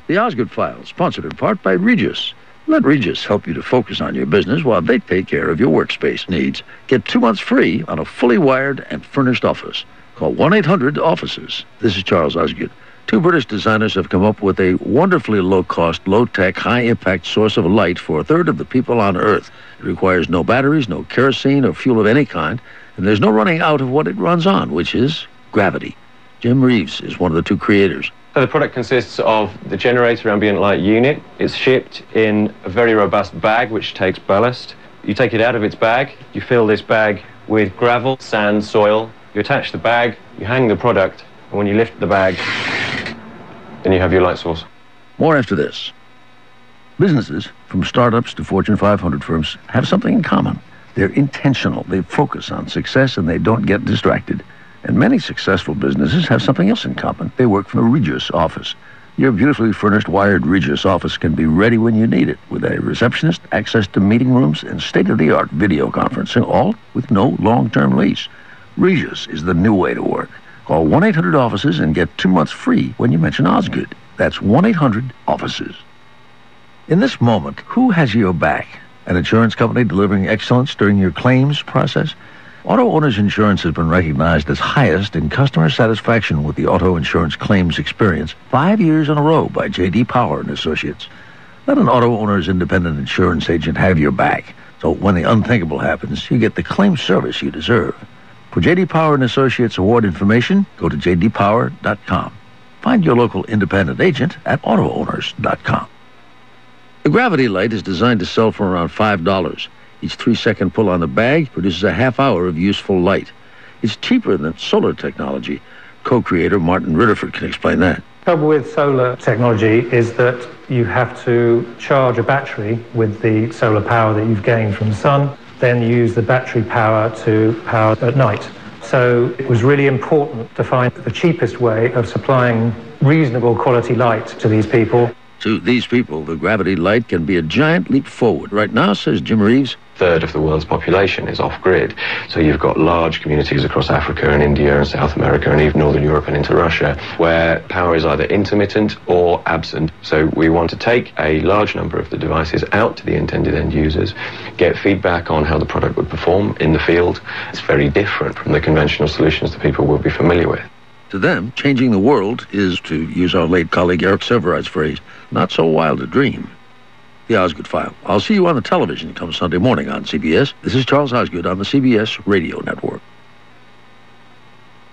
The Osgood File, sponsored in part by Regis. Let Regis help you to focus on your business while they take care of your workspace needs. Get 2 months free on a fully wired and furnished office. Call 1-800-OFFICES. This is Charles Osgood. 2 British designers have come up with a wonderfully low-cost, low-tech, high-impact source of light for a third of the people on Earth. It requires no batteries, no kerosene or fuel of any kind, and there's no running out of what it runs on, which is gravity. Jim Reeves is one of the 2 creators. So the product consists of the generator ambient light unit. It's shipped in a very robust bag which takes ballast. You take it out of its bag, you fill this bag with gravel, sand, soil. You attach the bag, you hang the product, and when you lift the bag, then you have your light source. More after this. Businesses, from startups to Fortune 500 firms, have something in common. They're intentional, they focus on success, and they don't get distracted. And many successful businesses have something else in common. They work from a Regis office. Your beautifully furnished wired Regis office can be ready when you need it, with a receptionist, access to meeting rooms, and state-of-the-art video conferencing, all with no long-term lease. Regis is the new way to work. Call 1-800-OFFICES and get 2 months free when you mention Osgood. That's 1-800-OFFICES. In this moment, who has your back? An insurance company delivering excellence during your claims process? Auto Owners Insurance has been recognized as highest in customer satisfaction with the auto insurance claims experience 5 years in a row by J.D. Power and Associates. Let an Auto Owners independent insurance agent have your back, so when the unthinkable happens, you get the claim service you deserve. For J.D. Power and Associates award information, go to jdpower.com. Find your local independent agent at autoowners.com. The Gravity Light is designed to sell for around $5. Each 3-second pull on the bag produces a half hour of useful light. It's cheaper than solar technology. Co-creator Martin Ritterford can explain that. The trouble with solar technology is that you have to charge a battery with the solar power that you've gained from the sun, then use the battery power to power at night. So it was really important to find the cheapest way of supplying reasonable quality light to these people. To these people, the Gravity Light can be a giant leap forward. Right now, says Jim Reeves, third of the world's population is off-grid. So you've got large communities across Africa and India and South America and even Northern Europe and into Russia where power is either intermittent or absent. So we want to take a large number of the devices out to the intended end users, get feedback on how the product would perform in the field. It's very different from the conventional solutions that people will be familiar with. To them, changing the world is, to use our late colleague Eric Severeid's phrase, not so wild a dream. The Osgood File. I'll see you on the television come Sunday morning on CBS. This is Charles Osgood on the CBS Radio Network.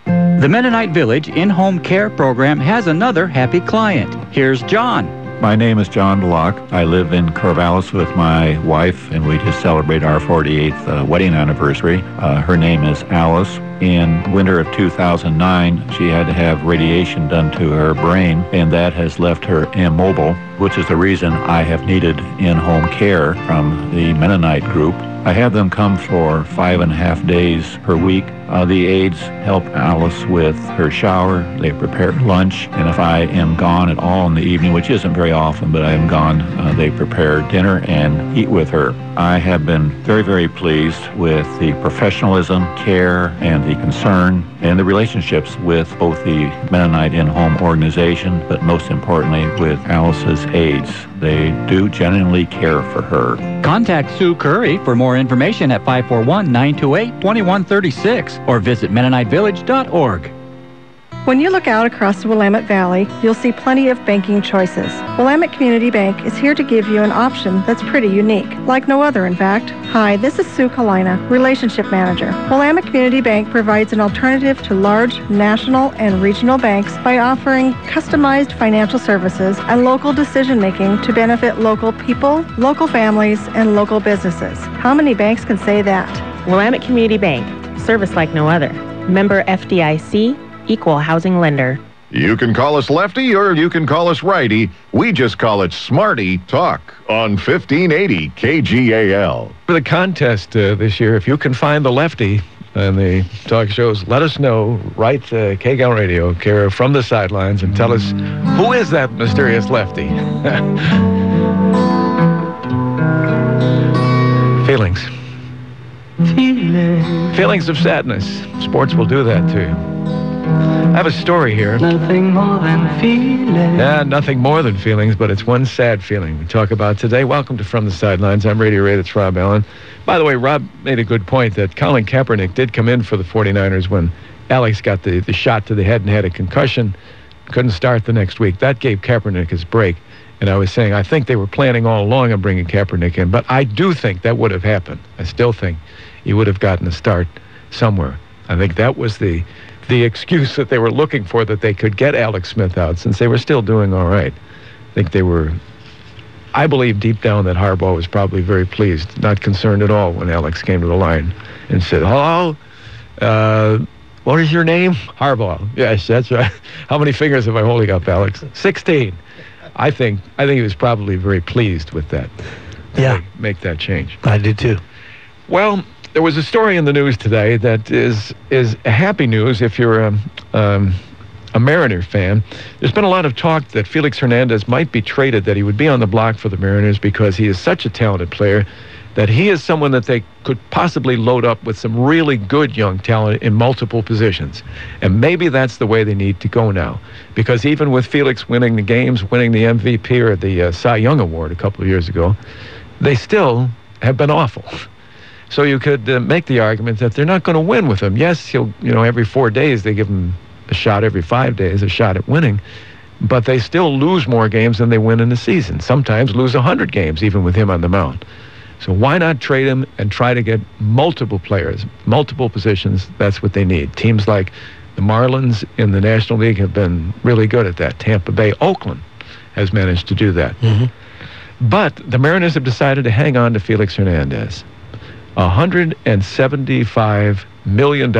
The Mennonite Village in-home care program has another happy client. Here's John. My name is John Block. I live in Corvallis with my wife, and we just celebrate our 48th wedding anniversary. Her name is Alice. In winter of 2009, she had to have radiation done to her brain, and that has left her immobile, which is the reason I have needed in-home care from the Mennonite group. I have them come for 5.5 days per week. The aides help Alice with her shower. They prepare lunch, and if I am gone at all in the evening, which isn't very often, but I am gone, they prepare dinner and eat with her. I have been very, very pleased with the professionalism, care, and the concern and the relationships with both the Mennonite in-home organization, but most importantly with Alice's aides. They do genuinely care for her. Contact Sue Curry for more information at 541-928-2136 or visit MennoniteVillage.org. When you look out across the Willamette Valley, you'll see plenty of banking choices. Willamette Community Bank is here to give you an option that's pretty unique, like no other, in fact. Hi, this is Sue Kalina, Relationship Manager. Willamette Community Bank provides an alternative to large national and regional banks by offering customized financial services and local decision-making to benefit local people, local families, and local businesses. How many banks can say that? Willamette Community Bank, service like no other. Member FDIC, Equal Housing Lender. You can call us lefty or you can call us righty. We just call it Smarty Talk on 1580 KGAL. For the contest this year, if you can find the lefty in the talk shows, let us know. Write KGAL Radio, care From the Sidelines, and tell us who is that mysterious lefty. Feelings. Feelings of sadness. Sports will do that to you. I have a story here. Nothing more than feelings. Yeah, nothing more than feelings, but it's one sad feeling we talk about today. Welcome to From the Sidelines. I'm Radio Ray. It's Rob Allen. By the way, Rob made a good point that Colin Kaepernick did come in for the 49ers when Alex got the shot to the head and had a concussion. Couldn't start the next week. That gave Kaepernick his break. And I was saying, I think they were planning all along on bringing Kaepernick in, but I do think that would have happened. I still think he would have gotten a start somewhere. I think that was the excuse that they were looking for, that they could get Alex Smith out since they were still doing all right. I think they were, I believe deep down that Harbaugh was probably very pleased, not concerned at all when Alex came to the line and said, hello, what is your name? Harbaugh. Yes, that's right. How many fingers am I holding up, Alex? 16. I think he was probably very pleased with that. Yeah. Make that change. I did too. Well, there was a story in the news today that is happy news if you're a Mariner fan. There's been a lot of talk that Felix Hernandez might be traded, that he would be on the block for the Mariners because he is such a talented player, that he is someone that they could possibly load up with some really good young talent in multiple positions. And maybe that's the way they need to go now. Because even with Felix winning the games, winning the MVP or the Cy Young Award a couple of years ago, they still have been awful. So you could make the argument that they're not going to win with him. Yes, he'll, every 4 days they give him a shot, every 5 days a shot at winning, but they still lose more games than they win in the season. Sometimes lose 100 games even with him on the mound. So why not trade him and try to get multiple players, multiple positions? That's what they need. Teams like the Marlins in the National League have been really good at that. Tampa Bay, Oakland has managed to do that. Mm-hmm. But the Mariners have decided to hang on to Felix Hernandez. $175 million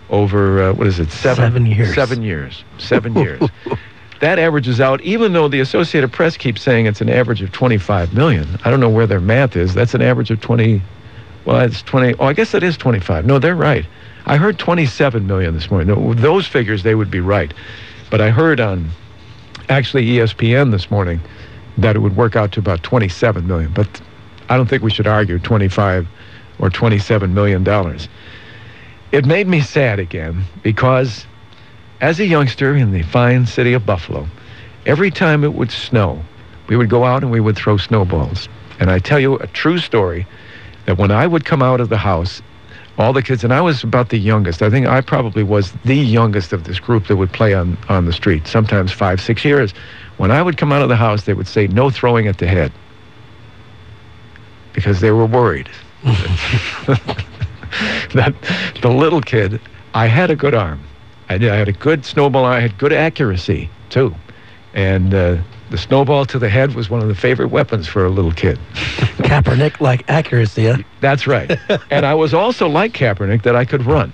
over, 7 years. 7 years. 7 years. That averages out, even though the Associated Press keeps saying it's an average of $25 million. I don't know where their math is. That's an average of 20. Well, it's 20. Oh, I guess it is 25. No, they're right. I heard 27 million this morning. No, those figures, they would be right. But I heard on actually ESPN this morning that it would work out to about 27 million. But I don't think we should argue 25 or $27 million. It made me sad again because as a youngster in the fine city of Buffalo, every time it would snow, we would go out and we would throw snowballs. And I tell you a true story that when I would come out of the house, all the kids, and I was about the youngest. I think I probably was the youngest of this group that would play on the street, sometimes 5, 6 years. When I would come out of the house, they would say, no throwing at the head. Because they were worried that the little kid, I had a good arm. I had a good snowball arm. I had good accuracy, too. And The snowball to the head was one of the favorite weapons for a little kid. Kaepernick-like accuracy, huh? That's right. And I was also like Kaepernick, that I could run.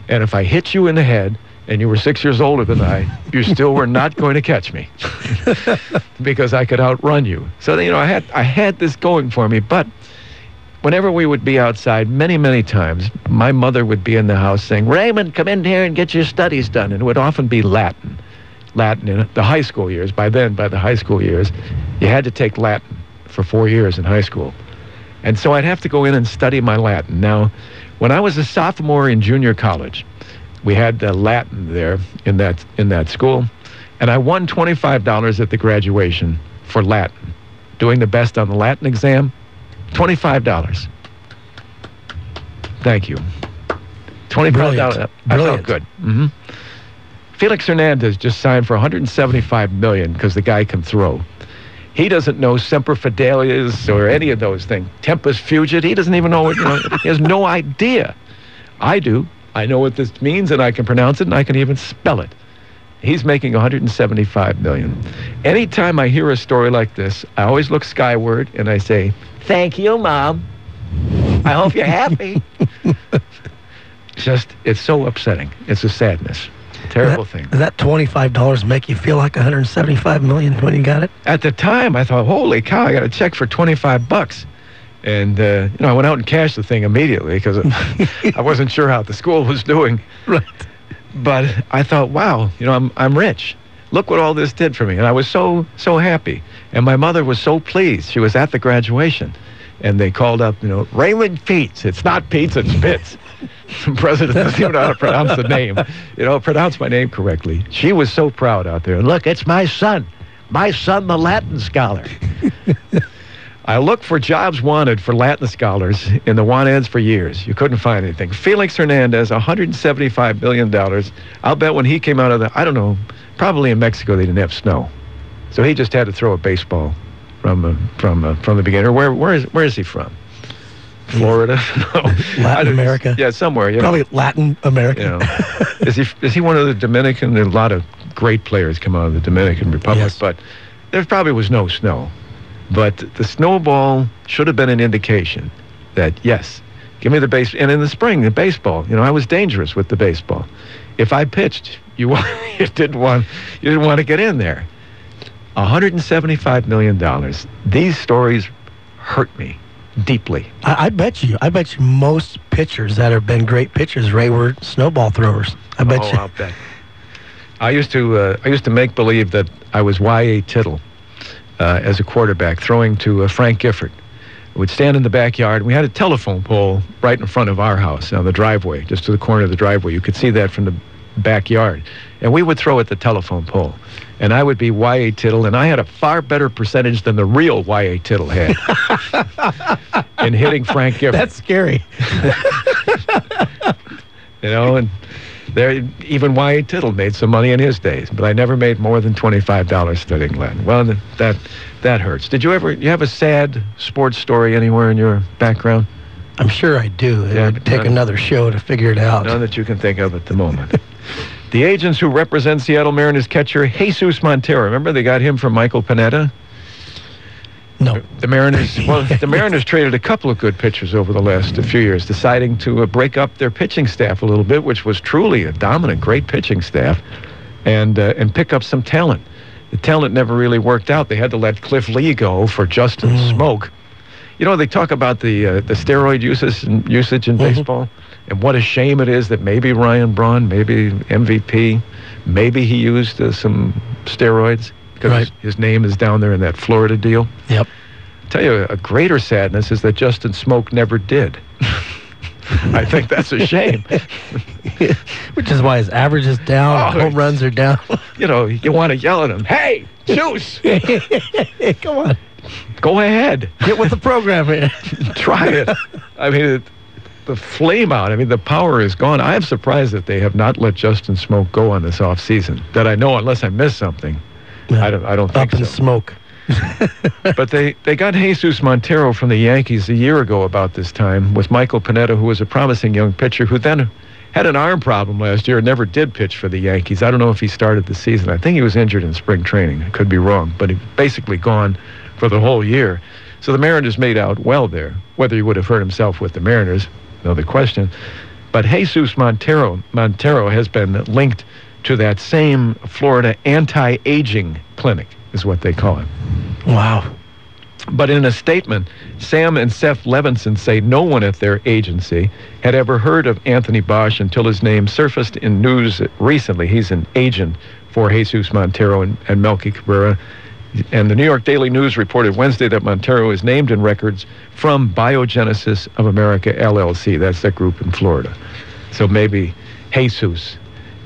And if I hit you in the head and you were 6 years older than I, you still were not going to catch me because I could outrun you. So, you know, I had this going for me. But whenever we would be outside, many, many times, my mother would be in the house saying, Raymond, come in here and get your studies done. And it would often be Latin in the high school years. By the high school years, you had to take Latin for 4 years in high school. And so I'd have to go in and study my Latin. Now, when I was a sophomore in junior college, we had Latin there in that school, and I won $25 at the graduation for Latin. Doing the best on the Latin exam, $25. Thank you. $25. Brilliant. I felt good. Mm-hmm. Felix Hernandez just signed for $175 million because the guy can throw. He doesn't know Semper Fidelius or any of those things. Tempus Fugit. He doesn't even know what, he has no idea. I do. I know what this means, and I can pronounce it, and I can even spell it. He's making $175 million. Anytime I hear a story like this, I always look skyward, and I say, thank you, Mom. I hope you're happy. It's so upsetting. It's a sadness. Terrible thing. Does that $25 make you feel like $175 million when you got it? At the time, I thought, holy cow, I got a check for $25. And, I went out and cashed the thing immediately because I wasn't sure how the school was doing. Right. But I thought, wow, I'm rich. Look what all this did for me. And I was so happy. And my mother was so pleased. She was at the graduation. And they called up, Raymond Peets. It's not Peets, it's Pitts. The president doesn't even know how to pronounce the name. Pronounce my name correctly. She was so proud out there. Look, it's my son. My son, the Latin scholar. I looked for jobs wanted for Latin scholars in the want ads for years. You couldn't find anything. Felix Hernandez, $175 million. I'll bet when he came out of I don't know, probably in Mexico they didn't have snow. So he just had to throw a baseball from the beginning. Where is he from? Florida? No. Latin America? Yeah, somewhere. Probably Latin America. Is he one of the Dominican? There are a lot of great players come out of the Dominican Republic, yes. But there probably was no snow. But the snowball should have been an indication that, yes, give me the base. And in the spring, the baseball, I was dangerous with the baseball. If I pitched, you didn't want to get in there. $175 million. These stories hurt me deeply. I bet you most pitchers that have been great pitchers, Ray, were snowball throwers. I'll bet. I used to make believe that I was Y.A. Tittle as a quarterback, throwing to Frank Gifford. I would stand in the backyard. We had a telephone pole right in front of our house on the driveway, just to the corner of the driveway. You could see that from the backyard. And we would throw at the telephone pole. And I would be Y.A. Tittle, and I had a far better percentage than the real Y.A. Tittle had in hitting Frank Gifford. That's scary. And there, even Y.A. Tittle made some money in his days, but I never made more than $25 studying Latin. Well, that hurts. You have a sad sports story anywhere in your background? I'm sure I do. It would take another show to figure it out. None that you can think of at the moment. The agents who represent Seattle Mariners catcher Jesus Montero, remember they got him from Michael Pineda? No. The Mariners traded a couple of good pitchers over the last few years, deciding to break up their pitching staff a little bit, which was truly a dominant, great pitching staff, and pick up some talent. The talent never really worked out. They had to let Cliff Lee go for Justin Smoke. They talk about the steroid usage in baseball, and what a shame it is that maybe Ryan Braun, maybe MVP, maybe he used some steroids because his name is down there in that Florida deal. Yep. I'll tell you, a greater sadness is that Justin Smoke never did. I think that's a shame. Which is why his average is down, home runs are down. You want to yell at him, hey, Juice! Come on. Go ahead. Get with the program here. Try it. I mean, the flame out. I mean, the power is gone. I am surprised that they have not let Justin Smoke go on this off season. That I know, unless I missed something. Yeah. I don't think so. Up in smoke. But they got Jesus Montero from the Yankees a year ago about this time with Michael Pineda, who was a promising young pitcher who then had an arm problem last year and never did pitch for the Yankees. I don't know if he started the season. I think he was injured in spring training. I could be wrong, but he basically gone for the whole year. So the Mariners made out well there. Whether he would have hurt himself with the Mariners, another question. But Jesus Montero has been linked to that same Florida anti-aging clinic, is what they call it. Wow. But in a statement, Sam and Seth Levinson say no one at their agency had ever heard of Anthony Bosch until his name surfaced in news recently. He's an agent for Jesus Montero and Melky Cabrera. And the New York Daily News reported Wednesday that Montero is named in records from Biogenesis of America, LLC. That's that group in Florida. So maybe Jesus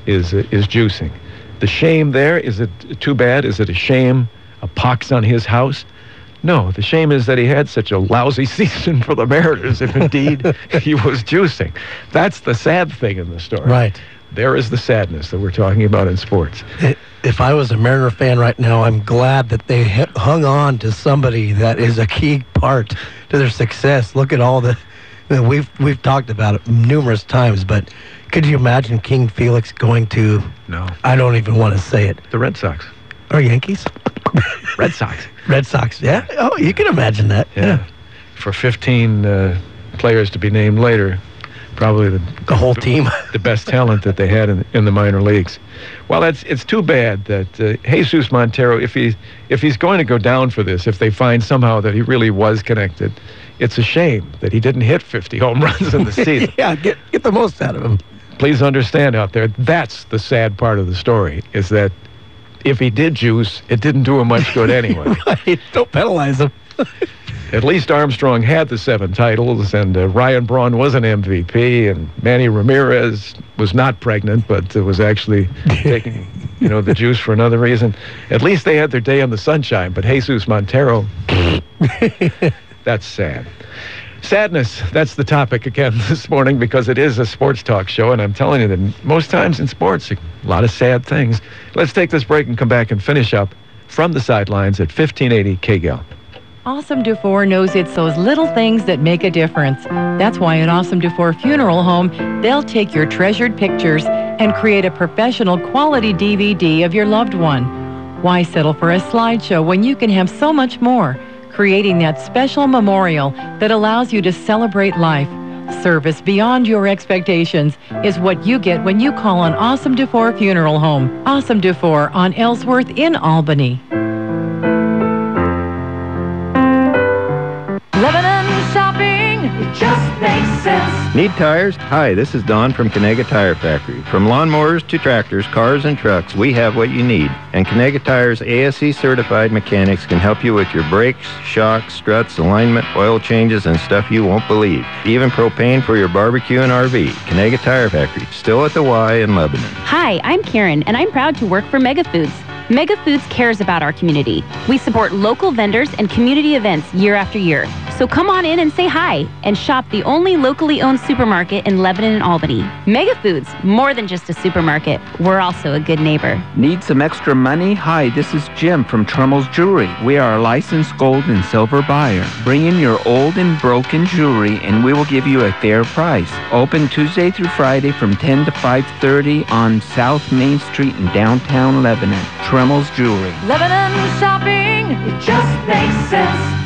is juicing. The shame there, is it too bad? Is it a shame, a pox on his house? No, the shame is that he had such a lousy season for the Mariners, if indeed he was juicing. That's the sad thing in the story. Right. There is the sadness that we're talking about in sports. If I was a Mariner fan right now, I'm glad that they hung on to somebody that is a key part to their success. Look at all the... We've talked about it numerous times, but could you imagine King Felix going to... No. I don't even want to say it. The Red Sox. Or Yankees? Red Sox. Red Sox, yeah. Oh, you can imagine that. Yeah. For 15 players to be named later, probably the whole team, the best talent that they had in the minor leagues. Well, it's too bad that Jesus Montero, if he's going to go down for this, if they find somehow that he really was connected, it's a shame that he didn't hit 50 home runs in the season. Yeah, get the most out of him. Please understand out there, that's the sad part of the story, is that if he did juice, it didn't do him much good anyway. Right. Don't penalize him. At least Armstrong had the 7 titles, and Ryan Braun was an MVP, and Manny Ramirez was not pregnant, but was actually taking, the juice for another reason. At least they had their day in the sunshine, but Jesus Montero, that's sad. Sadness, that's the topic again this morning, because it is a sports talk show, and I'm telling you that most times in sports, a lot of sad things. Let's take this break and come back and finish up from the sidelines at 1580 KGAL. Awesome Dufour knows it's those little things that make a difference. That's why at Awesome Dufour Funeral Home, they'll take your treasured pictures and create a professional quality DVD of your loved one. Why settle for a slideshow when you can have so much more? Creating that special memorial that allows you to celebrate life. Service beyond your expectations is what you get when you call on Awesome Dufour Funeral Home. Awesome Dufour on Ellsworth in Albany. Lebanon shopping, it just makes sense. Need tires? Hi, this is Don from Canega Tire Factory. From lawnmowers to tractors, cars, and trucks, we have what you need. And Canega Tire's ASE certified mechanics can help you with your brakes, shocks, struts, alignment, oil changes, and stuff you won't believe. Even propane for your barbecue and RV. Canega Tire Factory, still at the Y in Lebanon. Hi, I'm Karen, and I'm proud to work for Mega Foods. Mega Foods cares about our community. We support local vendors and community events year after year. So come on in and say hi and shop the only locally owned supermarket in Lebanon and Albany. Mega Foods, more than just a supermarket. We're also a good neighbor. Need some extra money? Hi, this is Jim from Trummel's Jewelry. We are a licensed gold and silver buyer. Bring in your old and broken jewelry and we will give you a fair price. Open Tuesday through Friday from 10 to 5:30 on South Main Street in downtown Lebanon. Trummel's Jewelry. Lebanon shopping, it just makes sense.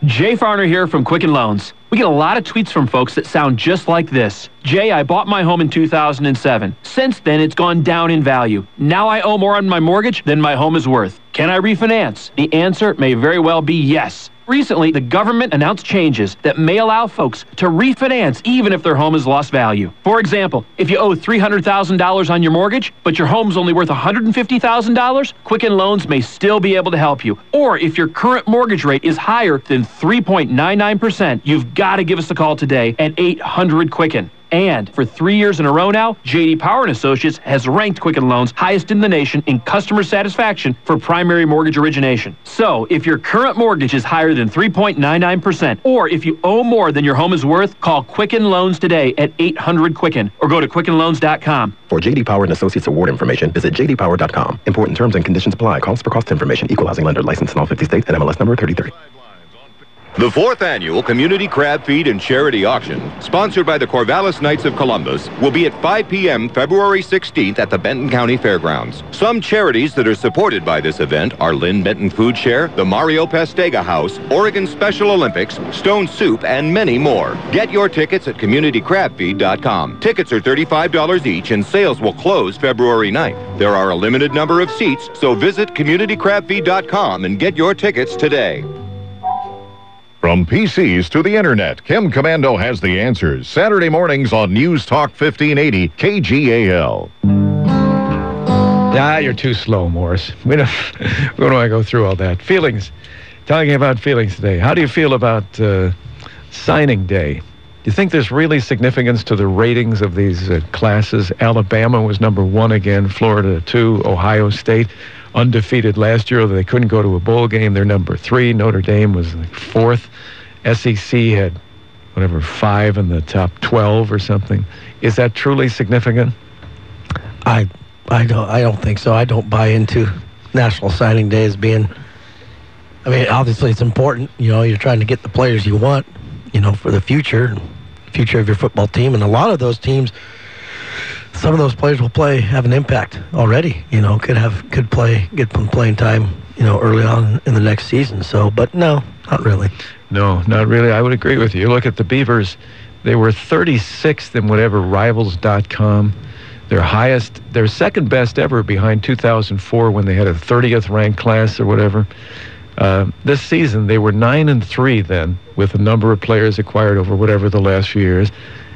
Jay Farner here from Quicken Loans. We get a lot of tweets from folks that sound just like this. Jay, I bought my home in 2007. Since then, it's gone down in value. Now I owe more on my mortgage than my home is worth. Can I refinance? The answer may very well be yes. Recently, the government announced changes that may allow folks to refinance even if their home has lost value. For example, if you owe $300,000 on your mortgage, but your home's only worth $150,000, Quicken Loans may still be able to help you. Or if your current mortgage rate is higher than 3.99%, you've got to give us a call today at 800-QUICKEN. And for 3 years in a row now, J.D. Power & Associates has ranked Quicken Loans highest in the nation in customer satisfaction for primary mortgage origination. So, if your current mortgage is higher than 3.99%, or if you owe more than your home is worth, call Quicken Loans today at 800-QUICKEN or go to QuickenLoans.com. For J.D. Power & Associates award information, visit jdpower.com. Important terms and conditions apply. Calls for cost information. Equal housing lender. Licensed in all 50 states. And MLS number 3030. The 4th Annual Community Crab Feed and Charity Auction, sponsored by the Corvallis Knights of Columbus, will be at 5 p.m. February 16th at the Benton County Fairgrounds. Some charities that are supported by this event are Lynn Benton Food Share, the Mario Pastega House, Oregon Special Olympics, Stone Soup, and many more. Get your tickets at communitycrabfeed.com. Tickets are $35 each and sales will close February 9th. There are a limited number of seats, so visit communitycrabfeed.com and get your tickets today. From PCs to the internet, Kim Commando has the answers. Saturday mornings on News Talk 1580 KGAL. You're too slow, Morris. We don't want to go through all that. Feelings. Talking about feelings today. How do you feel about signing day? Do you think there's really significance to the ratings of these classes? Alabama was number 1 again, Florida 2, Ohio State undefeated last year, although they couldn't go to a bowl game. They're number 3. Notre Dame was like 4th. SEC had, 5 in the top 12 or something. Is that truly significant? I don't think so. I don't buy into National Signing Day as being... I mean, obviously it's important. You're trying to get the players you want, for the future of your football team. And a lot of those teams, some of those players will have an impact already. Could get some playing time, early on in the next season. So, but no, not really. No, not really. I would agree with you. Look at the Beavers. They were 36th in whatever Rivals.com. Their second best ever behind 2004 when they had a 30th ranked class or whatever. This season, they were 9-3 then, with a number of players acquired over whatever the last few years.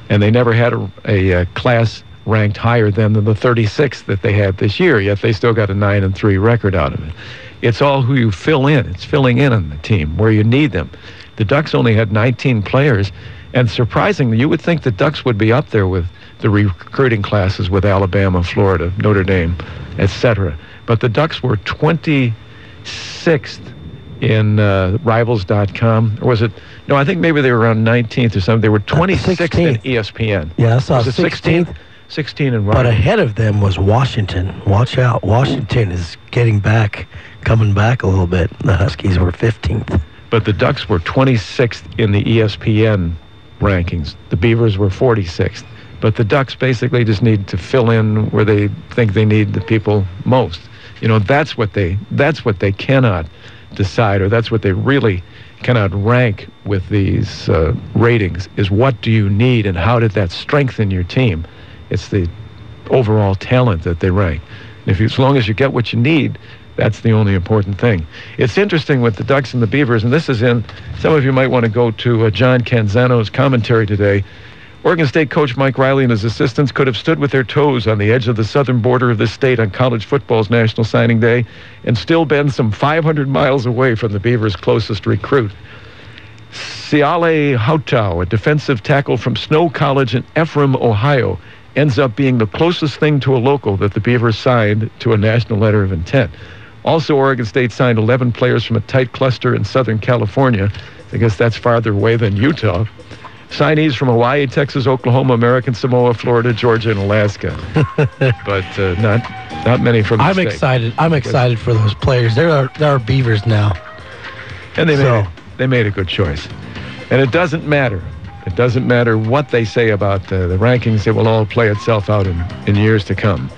And they never had a class ranked higher than the 36th that they had this year, yet they still got a 9-3 record out of it. It's all who you fill in. It's filling in on the team where you need them. The Ducks only had 19 players, and surprisingly, you would think the Ducks would be up there with the recruiting classes with Alabama, Florida, Notre Dame, etc. But the Ducks were 26th in Rivals.com. Or was it? No, I think maybe they were around 19th or something. They were 26th in ESPN. Yeah, I saw was it 16th? 16 in Rivals. But ahead of them was Washington. Watch out. Washington is coming back a little bit. The Huskies were 15th. But the Ducks were 26th in the ESPN rankings. The Beavers were 46th. But the Ducks basically just need to fill in where they think they need the people most. That's what they cannot decide, or that's what they really cannot rank with these ratings, is what do you need and how did that strengthen your team? It's the overall talent that they rank. And as long as you get what you need, that's the only important thing. It's interesting with the Ducks and the Beavers, and this is in, some of you might want to go to John Canzano's commentary today. Oregon State coach Mike Riley and his assistants could have stood with their toes on the edge of the southern border of the state on college football's National Signing Day and still been some 500 miles away from the Beavers' closest recruit. Siale Hautau, a defensive tackle from Snow College in Ephraim, Ohio, ends up being the closest thing to a local that the Beavers signed to a national letter of intent. Also, Oregon State signed 11 players from a tight cluster in Southern California. I guess that's farther away than Utah. Signees from Hawaii, Texas, Oklahoma, American Samoa, Florida, Georgia, and Alaska. But not many from the state. I'm excited for those players. There are Beavers now. And they made a good choice. And it doesn't matter. It doesn't matter what they say about the rankings. It will all play itself out in years to come.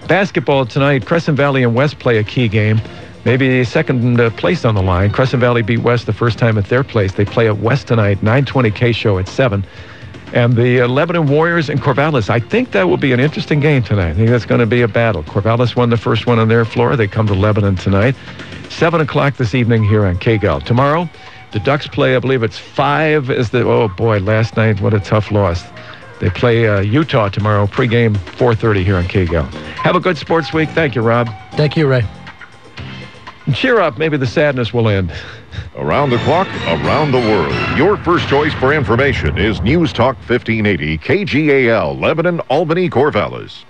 Basketball tonight, Crescent Valley and West play a key game. Maybe second place on the line. Crescent Valley beat West the first time at their place. They play at West tonight, 9:20 K-Show at 7. And the Lebanon Warriors and Corvallis, I think that will be an interesting game tonight. I think that's going to be a battle. Corvallis won the first one on their floor. They come to Lebanon tonight. 7 o'clock this evening here on KGAL. Tomorrow, the Ducks play, I believe it's 5 is the, oh boy, last night, what a tough loss. They play Utah tomorrow, pregame 4:30 here on KGAL. Have a good sports week. Thank you, Rob. Thank you, Ray. And cheer up, maybe the sadness will end. Around the clock, around the world. Your first choice for information is News Talk 1580, KGAL, Lebanon, Albany, Corvallis.